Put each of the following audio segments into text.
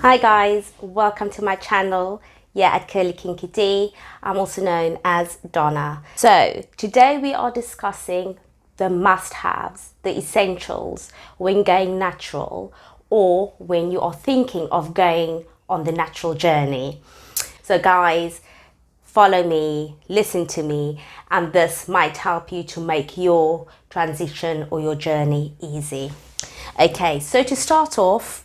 Hi guys, welcome to my channel at Curlykinkydee. I'm also known as Donna. So today we are discussing the must-haves, the essentials when going natural or when you are thinking of going on the natural journey. So guys, follow me, listen to me, and this might help you to make your transition or your journey easy. Okay, so to start off,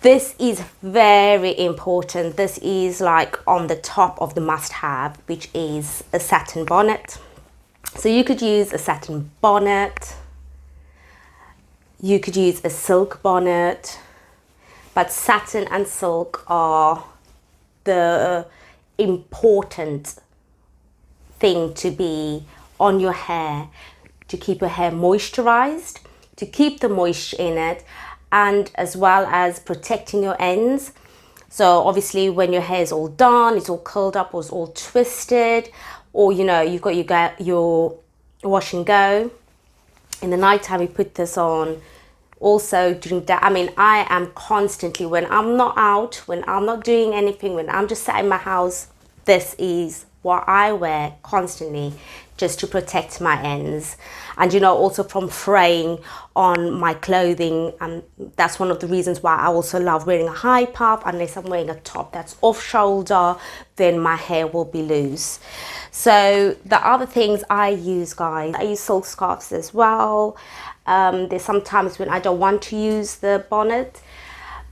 this is very important. This is like on the top of the must-have, which is a satin bonnet. So you could use a satin bonnet, you could use a silk bonnet, but satin and silk are the important thing to be on your hair, to keep your hair moisturized, to keep the moisture in it, and as well as protecting your ends. So obviously when your hair is all done, it's all curled up or it's all twisted, or you know, you've got your wash and go, in the night time you put this on. Also during that, I mean, I am constantly, when I'm not out, when I'm not doing anything, when I'm just sat in my house, this is what I wear constantly, just to protect my ends. And you know, also from fraying on my clothing, and that's one of the reasons why I also love wearing a high puff. Unless I'm wearing a top that's off shoulder, then my hair will be loose. So the other things I use, guys, I use silk scarves as well. There's sometimes when I don't want to use the bonnet,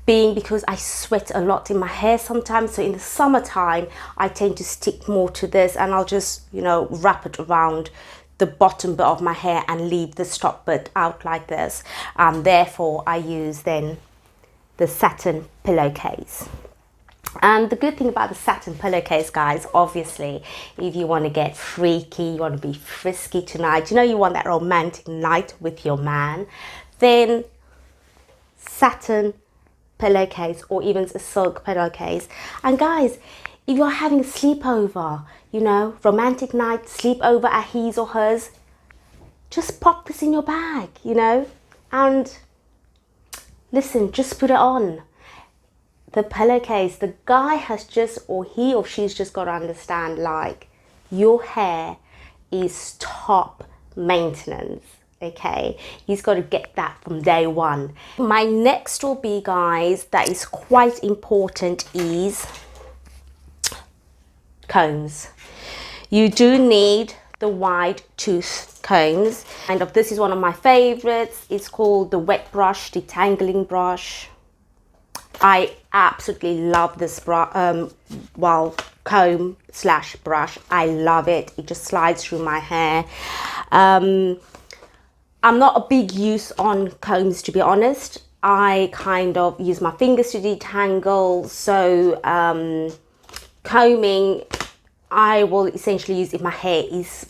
being because I sweat a lot in my hair sometimes. So in the summertime, I tend to stick more to this, and I'll just, you know, wrap it around the bottom bit of my hair and leave the top bit out like this. Therefore, I use then the satin pillowcase. And the good thing about the satin pillowcase, guys, obviously, if you want to get freaky, you want to be frisky tonight, you know, you want that romantic night with your man, then satin pillowcase or even a silk pillowcase. And guys, if you're having a sleepover, you know, romantic night, sleepover at his or hers, just pop this in your bag, you know, and listen, just put it on. The pillowcase, the guy has just, or he or she's just got to understand, like, your hair is top maintenance. Okay, he's got to get that from day one. My next will be, guys, that is quite important, is combs. You do need the wide tooth combs, and this is one of my favorites. It's called the wet brush detangling brush. I absolutely love this comb slash brush. I love it. It just slides through my hair. I'm not a big use on combs, to be honest. I kind of use my fingers to detangle. So combing, I will essentially use if my hair is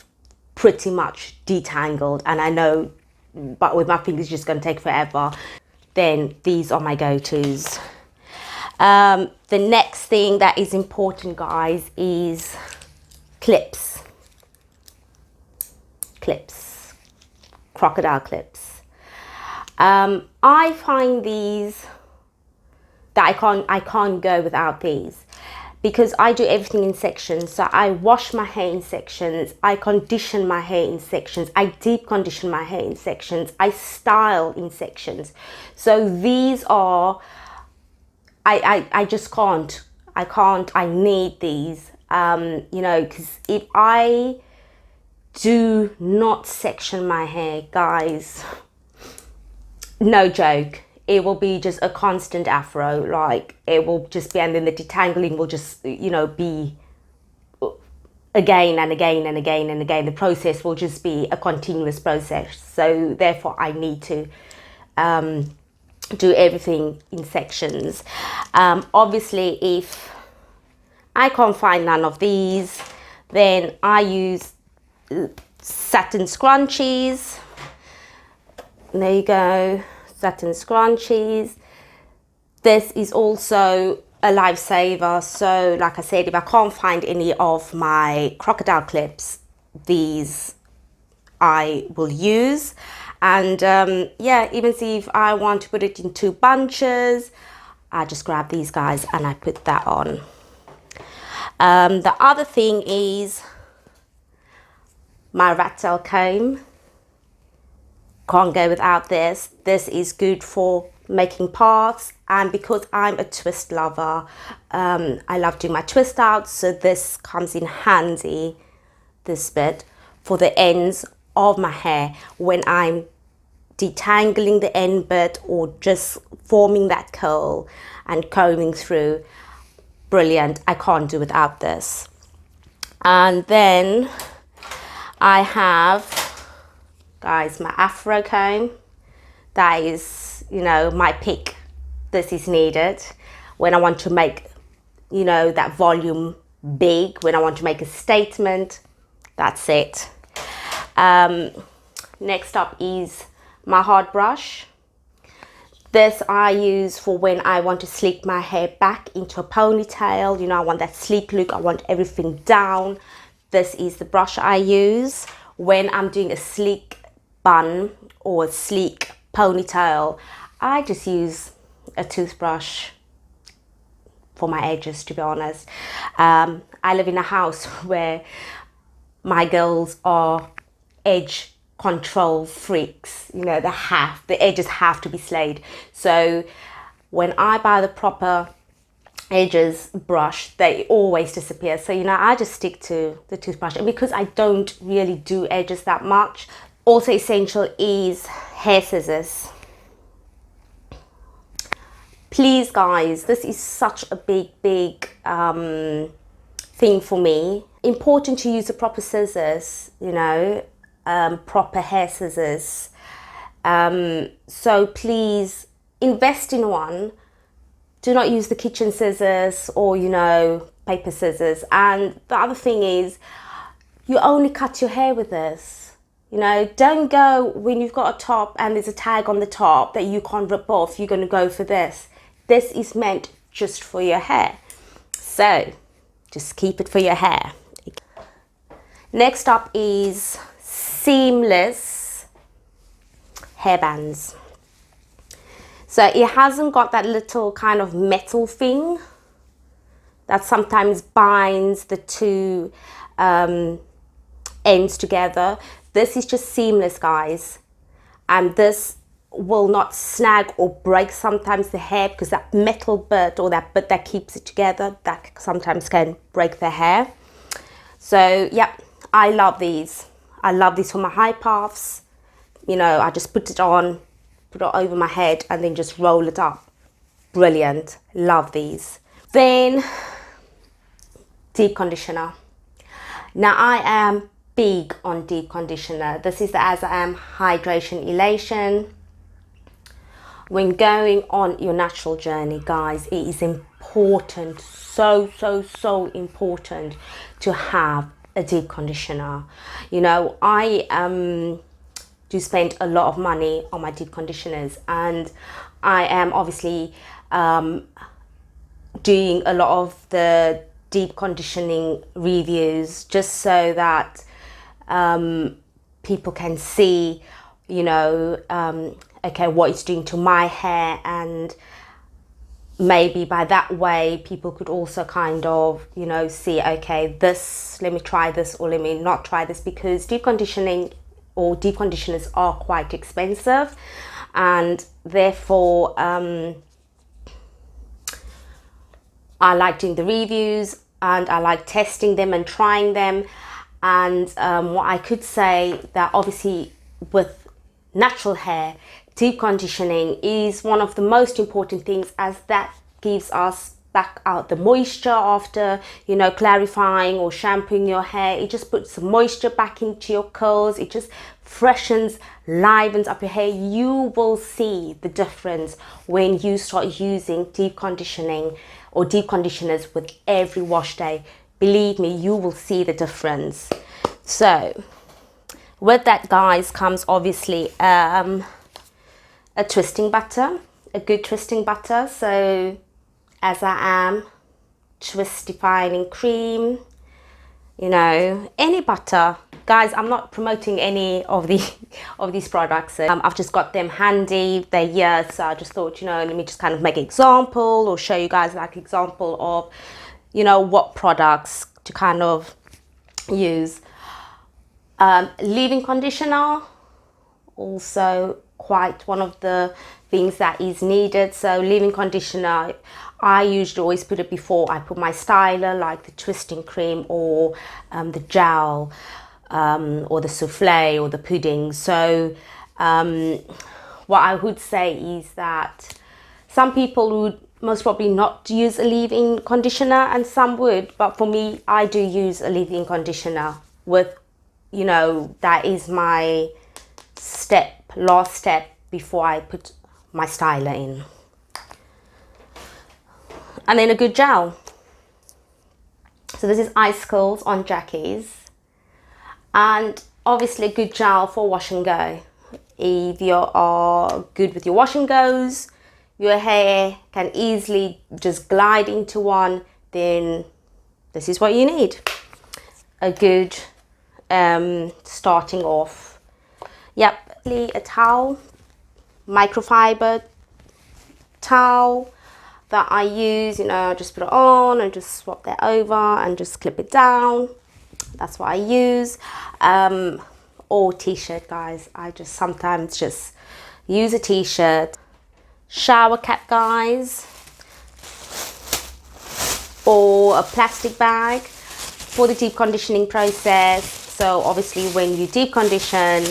pretty much detangled, and I know, but with my fingers, it's just going to take forever. Then these are my go-tos. The next thing that is important, guys, is clips. Crocodile clips. I find these that I can't go without these, because I do everything in sections. So I wash my hair in sections, I condition my hair in sections, I deep condition my hair in sections, I style in sections. So these are, I just can't, I need these, you know, because if I do not section my hair, guys, no joke, it will be just a constant afro. Like, it will just be, and then the detangling will just, you know, be again and again and again and again. The process will just be a continuous process. So therefore I need to do everything in sections. Obviously, if I can't find none of these, then I use Satin Scrunchies. There you go, Satin Scrunchies. This is also a lifesaver. So like I said, if I can't find any of my crocodile clips, these I will use. And yeah, even see if I want to put it in 2 bunches, I just grab these guys and I put that on. The other thing is my Rattail Comb. Can't go without this. This is good for making paths, and because I'm a twist lover, I love doing my twist outs, so this comes in handy, this bit, for the ends of my hair when I'm detangling the end bit or just forming that curl and combing through. Brilliant. I can't do without this. And then I have, guys, my Afro Comb. That is, you know, my pick. This is needed when I want to make, you know, that volume big, when I want to make a statement. That's it. Next up is my hard brush. This I use for when I want to slick my hair back into a ponytail. You know, I want that sleek look. I want everything down. This is the brush I use when I'm doing a sleek bun or a sleek ponytail. I just use a toothbrush for my edges, to be honest. I live in a house where my girls are edge control freaks. You know, the edges have to be slayed. So when I buy the proper edges brush, they always disappear. So, you know, I just stick to the toothbrush, and because I don't really do edges that much. Also essential is hair scissors. Please guys, this is such a big thing for me. Important to use the proper scissors, you know, proper hair scissors. So please invest in one. Do not use the kitchen scissors or, you know, paper scissors. And the other thing is, you only cut your hair with this. You know, don't go when you've got a top and there's a tag on the top that you can't rip off. You're going to go for this. This is meant just for your hair. So just keep it for your hair. Next up is seamless hairbands. So it hasn't got that little kind of metal thing that sometimes binds the two ends together. This is just seamless, guys, and this will not snag or break sometimes the hair, because that metal bit or that bit that keeps it together, that sometimes can break the hair. So yeah, I love these. I love these for my high puffs. You know, I just put it on, put it over my head, and then just roll it up. Brilliant. Love these. Then deep conditioner. Now I am big on deep conditioner. This is the As I Am Hydration Elation. When going on your natural journey, guys, it is important, so important to have a deep conditioner. You know, I do spend a lot of money on my deep conditioners, and I am obviously doing a lot of the deep conditioning reviews just so that people can see, you know, okay, what it's doing to my hair, and maybe by that way people could also kind of, you know, see, okay, this, let me try this or let me not try this, because deep conditioning or deep conditioners are quite expensive, and therefore I like doing the reviews and I like testing them and trying them. And what I could say that obviously with natural hair, deep conditioning is one of the most important things, as that gives us back out the moisture after, you know, clarifying or shampooing your hair. It just puts some moisture back into your curls. It just freshens, livens up your hair. You will see the difference when you start using deep conditioning or deep conditioners with every wash day. Believe me, you will see the difference. So with that, guys, comes obviously a twisting butter, a good twisting butter. So As I Am twist defining cream, you know, any butter Guys, I'm not promoting any of the of these products. I've just got them handy. They're here, so I just thought, you know, let me just kind of make an example or show you guys like example of, you know, what products to kind of use. Leave-in conditioner, also quite one of the things that is needed. So leave-in conditioner, I usually always put it before I put my styler, like the twisting cream or the gel, or the souffle or the pudding. So what I would say is that some people would most probably not use a leave-in conditioner and some would, but for me, I do use a leave-in conditioner with, you know, that is my last step before I put my styler in. And then a good gel. So this is Icicles on Jackies. And obviously a good gel for wash and go. If you are good with your wash and goes, your hair can easily just glide into one, then this is what you need. A good starting off. Yep, a towel, microfiber towel that I use, you know, I just put it on and just swap that over and just clip it down. That's what I use. Or t-shirt, guys. I just sometimes just use a t-shirt. Shower cap, guys, or a plastic bag for the deep conditioning process. So obviously when you deep condition,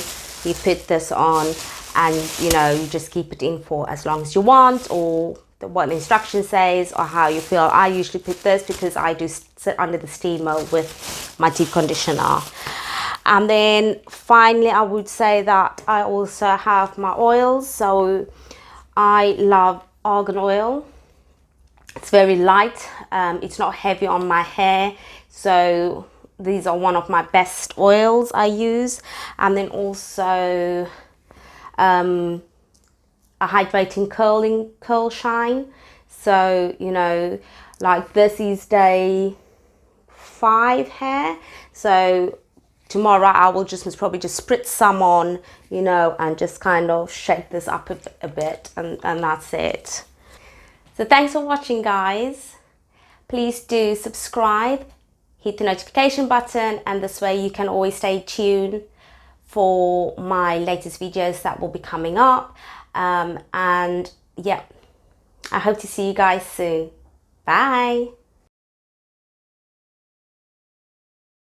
you put this on and, you know, you just keep it in for as long as you want, or what the instruction says, or how you feel. I usually put this because I do sit under the steamer with my deep conditioner. And then finally, I would say that I also have my oils. So I love argan oil. It's very light. It's not heavy on my hair. So these are one of my best oils I use. And then also a hydrating curl shine. So, you know, like this is day 5 hair. So tomorrow I will just probably just spritz some on, you know, and just kind of shake this up a bit, and that's it. So thanks for watching, guys. Please do subscribe, hit the notification button, and this way you can always stay tuned for my latest videos that will be coming up. And yeah, I hope to see you guys soon. Bye.